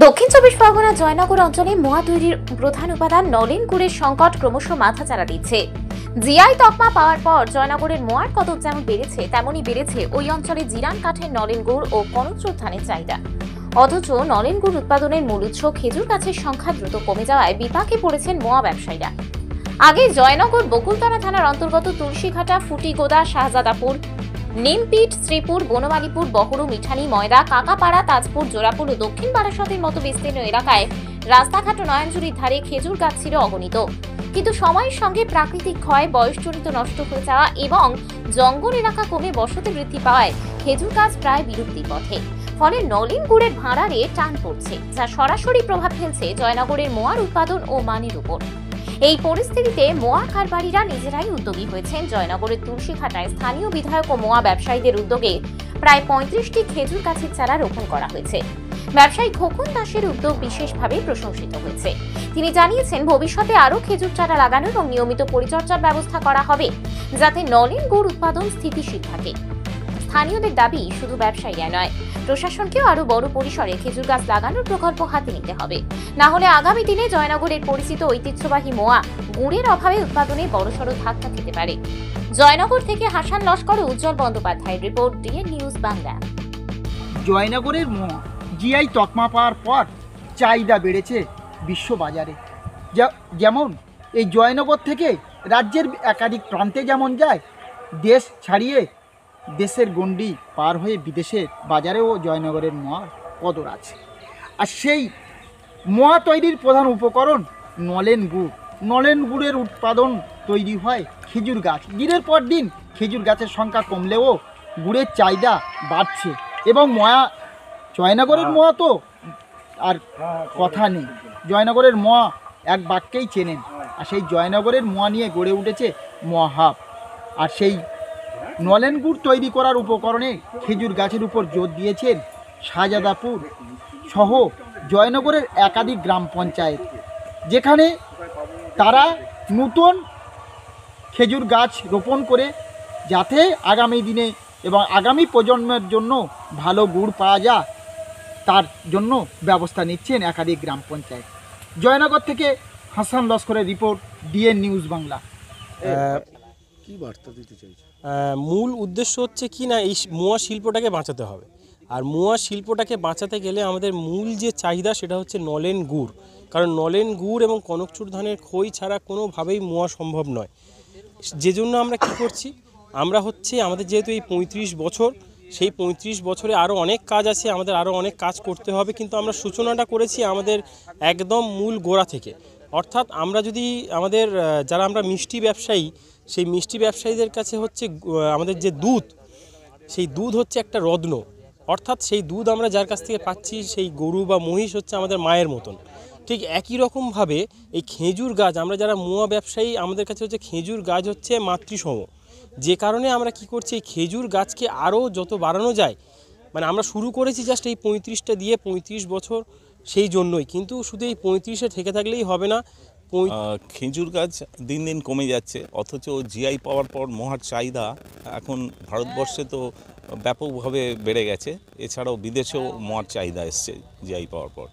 দক্ষিণ চব্বিশ পরগনা জয়নগর অঞ্চলে মোয়া তৈরির প্রধান উপাদান নলেন গুড়ের সংকট ক্রমশ মাথাচাড়া দিচ্ছে। জিআই তকমা পাওয়ার পর জয়নগরের মোয়ার কদর যেমন বেড়েছে তেমনই বেড়েছে ওই অঞ্চলে জিরান কাঠের নলেন গুড় ও কনকচুর ধানের চাহিদা। অথচ নলেন গুড় উৎপাদনের মূল উৎস খেজুর গাছের সংখ্যা দ্রুত কমে যাওয়ায় বিপাকে পড়েছেন মোয়া ব্যবসায়ীরা। আগে জয়নগর বকুলতলা থানার অন্তর্গত তুলসীঘাটা, ফুটিগোদা, শাহজাদাপুর, নিমপিট, শ্রীপুর, বনমালীপুর, বহরু, মিঠানি, ময়দা, কাকাপাড়া, তাজপুর, জোড়াপুর ও দক্ষিণ বারাসতের মতো বিস্তীর্ণ এলাকায় রাস্তাঘাট ও নয়নজুরির ধারে খেজুর গাছ ছিল অগণিত। কিন্তু সময়ের সঙ্গে প্রাকৃতিক ক্ষয়, বয়সজনিত নষ্ট হয়ে যাওয়া এবং জঙ্গল এলাকা কমে বসতি বৃদ্ধি পাওয়ায় খেজুর গাছ প্রায় বিলুপ্তির পথে। ফলে নলেন গুড়ের ভাঁড়ারে টান পড়ছে, যা সরাসরি প্রভাব ফেলছে জয়নগরের মোয়ার উৎপাদন ও মানের উপর। এই পরিস্থিতিতে মোয়া কারবারিরা নিজেরাই উদ্যোগী হয়েছেন। জয়নগরের তুলসীঘাটায় স্থানীয় বিধায়ক ও মোয়া ব্যবসায়ীদের উদ্যোগে প্রায় 35টি খেজুর গাছের চারা রোপণ করা হয়েছে। ব্যবসায়ী খোকন দাসের উদ্যোগ বিশেষভাবে প্রশংসিত হয়েছে। তিনি জানিয়েছেন, ভবিষ্যতে আরও খেজুর চারা লাগানো এবং নিয়মিত পরিচর্যার ব্যবস্থা করা হবে, যাতে নলেন গুড় উৎপাদন স্থিতিশীল থাকে। স্থানীয়দের দাবি, শুধু ব্যবসায়ীরা নয়, প্রশাসনকেও আরো বড় পরিসরে খেজুর গাছ লাগানোর প্রকল্প হাতে নিতে হবে। না হলে আগামী দিনে জয়নগরের পরিচিত ঐতিহ্যবাহী মোয়া গুড়ের অভাবে উৎপাদনে বড়সড় ধাক্কা খেতে পারে। জয়নগর থেকে হাসান লস্কর ও উজ্জ্বল বন্দ্যোপাধ্যায়ের রিপোর্ট, ডিএন নিউজ বাংলা। জয়নগরের মোয়া জিআই তকমা পাওয়ার পর চাহিদা বেড়েছে বিশ্ববাজারে। যেমন এই জয়নগর থেকে রাজ্যের একাধিক প্রান্তে যেমন যায়, দেশ ছাড়িয়ে দেশের গণ্ডি পার হয়ে বিদেশের বাজারেও জয়নগরের মোয়া কদর আছে। আর সেই মোয়া তৈরির প্রধান উপকরণ নলেন গুড়। নলেন গুড়ের উৎপাদন তৈরি হয় খেজুর গাছ। দিনের পর দিন খেজুর গাছের সংখ্যা কমলেও গুড়ের চাহিদা বাড়ছে এবং জয়নগরের মোয়া তো আর কথা নেই। জয়নগরের মোয়া এক বাক্যেই চেনেন। আর সেই জয়নগরের মোয়া নিয়ে গড়ে উঠেছে মোয়া হাব। আর সেই নলেন গুড় তৈরি করার উপকরণে খেজুর গাছের উপর জোর দিয়েছেন শাহজাদাপুর সহ জয়নগরের একাধিক গ্রাম পঞ্চায়েত, যেখানে তারা নতুন খেজুর গাছ রোপণ করে যাতে আগামী দিনে এবং আগামী প্রজন্মের জন্য ভালো গুড় পাওয়া যায়, তার জন্য ব্যবস্থা নিচ্ছেন একাধিক গ্রাম পঞ্চায়েত। জয়নগর থেকে হাসান লস্করের রিপোর্ট, ডিএন নিউজ বাংলা। কি বার্তা দিতে চাইছে? মূল উদ্দেশ্য হচ্ছে কি না, এই মোয়া শিল্পটাকে বাঁচাতে হবে। আর মোয়া শিল্পটাকে বাঁচাতে গেলে আমাদের মূল যে চাহিদা সেটা হচ্ছে নলেন গুড়। কারণ নলেন গুড় এবং কনকচুর ধানের খই ছাড়া কোনোভাবেই মোয়া সম্ভব নয়। যে জন্য আমরা কি করছি, আমরা হচ্ছে আমাদের যেহেতু এই 35 বছর, সেই 35 বছরে আরও অনেক কাজ আছে, আমাদের আরও অনেক কাজ করতে হবে। কিন্তু আমরা সূচনাটা করেছি আমাদের একদম মূল গোড়া থেকে। অর্থাৎ আমরা যদি আমাদের যারা আমরা মিষ্টি ব্যবসায়ী, সেই মিষ্টি ব্যবসায়ীদের কাছে হচ্ছে আমাদের যে দুধ, সেই দুধ হচ্ছে একটা রত্ন। অর্থাৎ সেই দুধ আমরা যার কাছ থেকে পাচ্ছি, সেই গরু বা মহিষ হচ্ছে আমাদের মায়ের মতন। ঠিক একই রকমভাবে এই খেজুর গাছ, আমরা যারা মোয়া ব্যবসায়ী, আমাদের কাছে হচ্ছে খেজুর গাছ হচ্ছে মাতৃসম। যে কারণে আমরা কি করছি, এই খেজুর গাছকে আরও যত বাড়ানো যায়, মানে আমরা শুরু করেছি জাস্ট এই 35টা দিয়ে 35 বছর, সেই জন্যই। কিন্তু শুধু এই 35-এ থেকে থাকলেই হবে না। খেজুর গাছ দিন দিন কমে যাচ্ছে, অথচ জিআই পাওয়ার পর মোয়ার চাহিদা এখন ভারতবর্ষে তো ব্যাপকভাবে বেড়ে গেছে। এছাড়াও বিদেশেও মোয়ার চাহিদা এসছে জিআই পাওয়ার পর।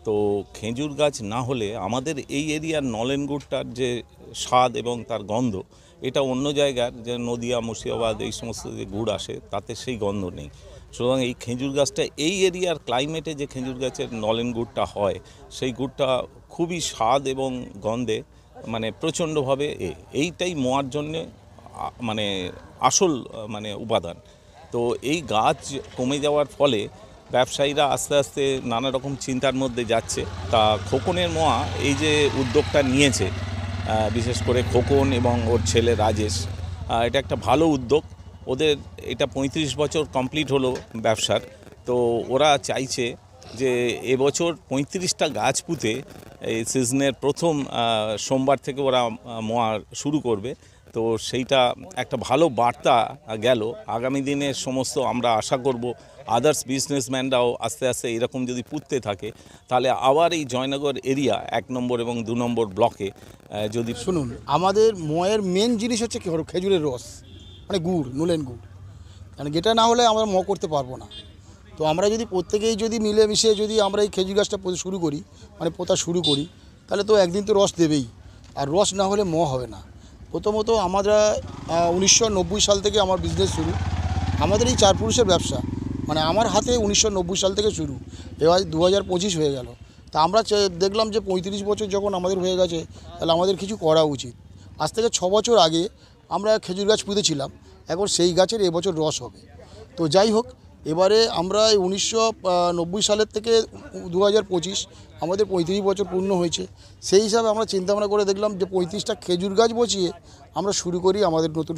তো খেজুর গাছ না হলে আমাদের এই এরিয়ার নলেন গুড়টার যে স্বাদ এবং তার গন্ধ, এটা অন্য জায়গার যে নদিয়া, মুর্শিদাবাদ এই সমস্ত যে গুড় আসে, তাতে সেই গন্ধ নেই। সুতরাং এই খেজুর গাছটা এই এরিয়ার ক্লাইমেটে যে খেজুর গাছের নলেন গুড়টা হয়, সেই গুড়টা খুবই স্বাদ এবং গন্ধে মানে প্রচণ্ডভাবে এইটাই মোয়ার জন্যে মানে আসল মানে উপাদান। তো এই গাছ কমে যাওয়ার ফলে ব্যবসায়ীরা আস্তে আস্তে নানা রকম চিন্তার মধ্যে যাচ্ছে। তা খোকনের মোয়া এই যে উদ্যোগটা নিয়েছে, বিশেষ করে খোকন এবং ওর ছেলে রাজেশ, এটা একটা ভালো উদ্যোগ। ওদের এটা 35 বছর কমপ্লিট হলো ব্যবসার। তো ওরা চাইছে যে এবছর 35টা গাছ পুঁতে এই সিজনের প্রথম সোমবার থেকে ওরা মোয়া শুরু করবে। তো সেইটা একটা ভালো বার্তা গেল। আগামী দিনে সমস্ত আমরা আশা করব আদার্স বিজনেসম্যানরাও আস্তে আস্তে এরকম যদি পুঁততে থাকে, তাহলে আবার এই জয়নগর এরিয়া 1 নম্বর এবং 2 নম্বর ব্লকে যদি শুনুন, আমাদের মোয়ের মেন জিনিস হচ্ছে কি, খেজুরের রস, মানে গুড়, নলেন গুড়। কারণ যেটা না হলে আমরা ম করতে পারবো না। তো আমরা যদি প্রত্যেকেই যদি মিলেমিশে যদি আমরা এই খেজুর গাছটা শুরু করি, মানে পোতা শুরু করি, তাহলে তো একদিন তো রস দেবেই, আর রস না হলে হবে না। প্রথমত আমরা 1990 সাল থেকে আমার বিজনেস শুরু, আমাদের এই 4 পুরুষের ব্যবসা, মানে আমার হাতে 1990 সাল থেকে শুরু, এবার 2025 হয়ে গেল। তা আমরা দেখলাম যে 35 বছর যখন আমাদের হয়ে গেছে, তাহলে আমাদের কিছু করা উচিত। আজ থেকে 6 বছর আগে আমরা খেজুর গাছ পুঁতেছিলাম, এখন সেই গাছের এবছর রস হবে। তো যাই হোক, এবারে আমরা এই 1990 সালের থেকে 2025 আমাদের 35 বছর পূর্ণ হয়েছে। সেই হিসাবে আমরা চিন্তাভাবনা করে দেখলাম যে 35টা খেজুর গাছ বসিয়ে আমরা শুরু করি আমাদের নতুন